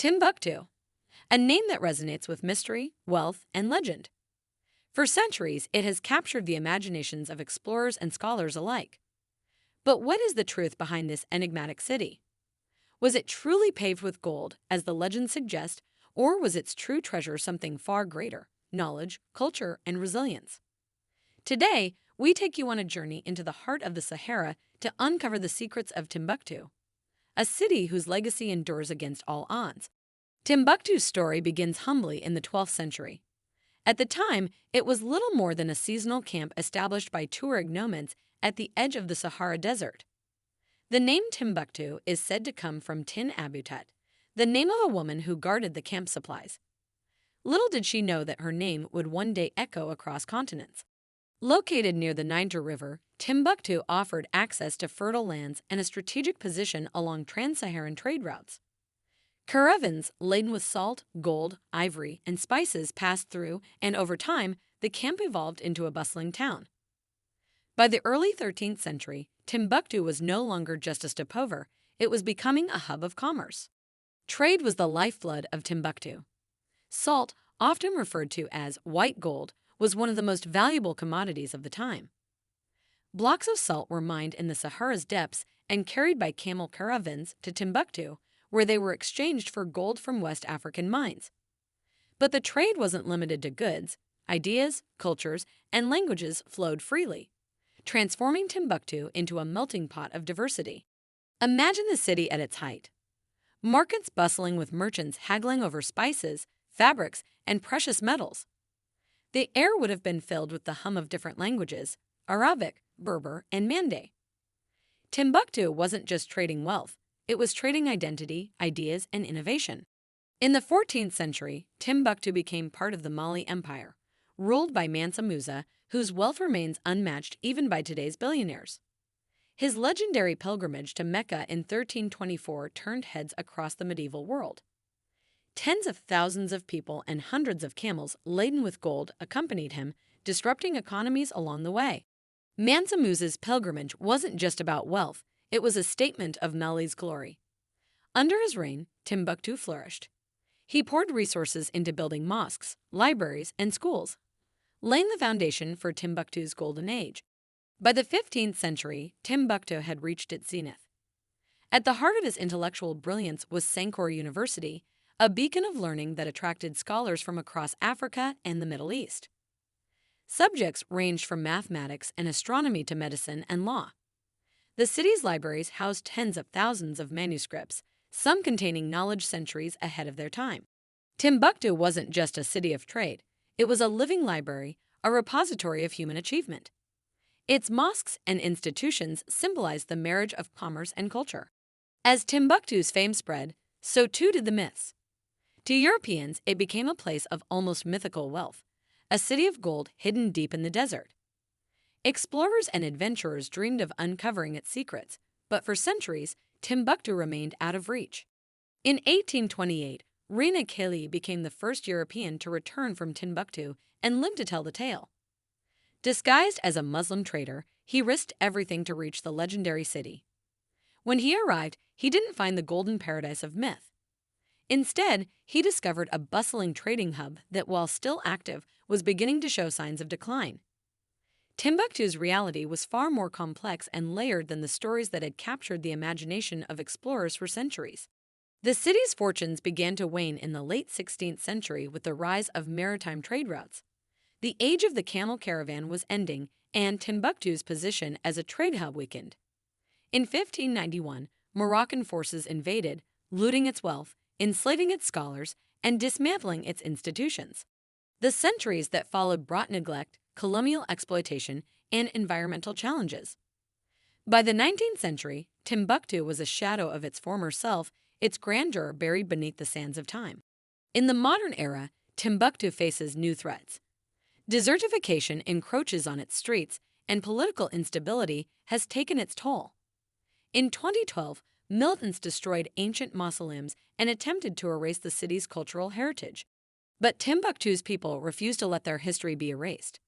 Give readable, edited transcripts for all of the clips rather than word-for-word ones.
Timbuktu, a name that resonates with mystery, wealth, and legend. For centuries, it has captured the imaginations of explorers and scholars alike. But what is the truth behind this enigmatic city? Was it truly paved with gold, as the legends suggest, or was its true treasure something far greater: knowledge, culture, and resilience? Today, we take you on a journey into the heart of the Sahara to uncover the secrets of Timbuktu, a city whose legacy endures against all odds. Timbuktu's story begins humbly in the 12th century. At the time, it was little more than a seasonal camp established by Tuareg nomads at the edge of the Sahara Desert. The name Timbuktu is said to come from Tin Abutut, the name of a woman who guarded the camp supplies. Little did she know that her name would one day echo across continents. Located near the Niger River, Timbuktu offered access to fertile lands and a strategic position along trans-Saharan trade routes. Caravans laden with salt, gold, ivory, and spices passed through, and over time, the camp evolved into a bustling town. By the early 13th century, Timbuktu was no longer just a stopover, it was becoming a hub of commerce. Trade was the lifeblood of Timbuktu. Salt, often referred to as white gold, was one of the most valuable commodities of the time. Blocks of salt were mined in the Sahara's depths and carried by camel caravans to Timbuktu, where they were exchanged for gold from West African mines. But the trade wasn't limited to goods. Ideas, cultures, and languages flowed freely, transforming Timbuktu into a melting pot of diversity. Imagine the city at its height. Markets bustling with merchants haggling over spices, fabrics, and precious metals. The air would have been filled with the hum of different languages: Arabic, Berber, and Mande. Timbuktu wasn't just trading wealth, it was trading identity, ideas, and innovation. In the 14th century, Timbuktu became part of the Mali Empire, ruled by Mansa Musa, whose wealth remains unmatched even by today's billionaires. His legendary pilgrimage to Mecca in 1324 turned heads across the medieval world. Tens of thousands of people and hundreds of camels laden with gold accompanied him, disrupting economies along the way. Mansa Musa's pilgrimage wasn't just about wealth, it was a statement of Mali's glory. Under his reign, Timbuktu flourished. He poured resources into building mosques, libraries, and schools, laying the foundation for Timbuktu's golden age. By the 15th century, Timbuktu had reached its zenith. At the heart of his intellectual brilliance was Sankore University, a beacon of learning that attracted scholars from across Africa and the Middle East. Subjects ranged from mathematics and astronomy to medicine and law. The city's libraries housed tens of thousands of manuscripts, some containing knowledge centuries ahead of their time. Timbuktu wasn't just a city of trade, it was a living library, a repository of human achievement. Its mosques and institutions symbolized the marriage of commerce and culture. As Timbuktu's fame spread, so too did the myths. To Europeans, it became a place of almost mythical wealth, a city of gold hidden deep in the desert. Explorers and adventurers dreamed of uncovering its secrets, but for centuries, Timbuktu remained out of reach. In 1828, Rena Kelly became the first European to return from Timbuktu and lived to tell the tale. Disguised as a Muslim trader, he risked everything to reach the legendary city. When he arrived, he didn't find the golden paradise of myth. Instead, he discovered a bustling trading hub that, while still active, was beginning to show signs of decline. Timbuktu's reality was far more complex and layered than the stories that had captured the imagination of explorers for centuries. The city's fortunes began to wane in the late 16th century with the rise of maritime trade routes. The age of the camel caravan was ending, and Timbuktu's position as a trade hub weakened. In 1591, Moroccan forces invaded, looting its wealth, enslaving its scholars, and dismantling its institutions. The centuries that followed brought neglect, colonial exploitation, and environmental challenges. By the 19th century, Timbuktu was a shadow of its former self, its grandeur buried beneath the sands of time. In the modern era, Timbuktu faces new threats. Desertification encroaches on its streets, and political instability has taken its toll. In 2012, militants destroyed ancient mausoleums and attempted to erase the city's cultural heritage. But Timbuktu's people refused to let their history be erased.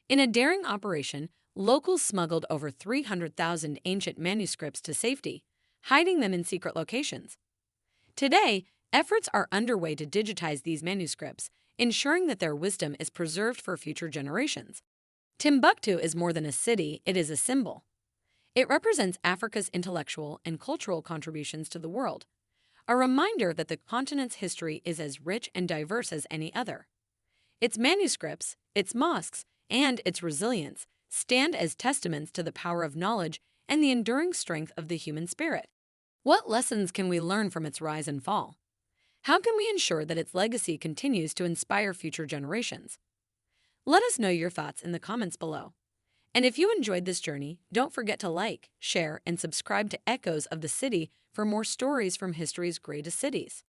In a daring operation, locals smuggled over 300,000 ancient manuscripts to safety, hiding them in secret locations. Today, Efforts are underway to digitize these manuscripts, ensuring that their wisdom is preserved for future generations. Timbuktu is more than a city, it is a symbol. It represents Africa's intellectual and cultural contributions to the world, a reminder that the continent's history is as rich and diverse as any other. Its manuscripts, its mosques, and its resilience stand as testaments to the power of knowledge and the enduring strength of the human spirit. What lessons can we learn from its rise and fall? How can we ensure that its legacy continues to inspire future generations? Let us know your thoughts in the comments below. And if you enjoyed this journey, don't forget to like, share, and subscribe to Echoes of the City for more stories from history's greatest cities.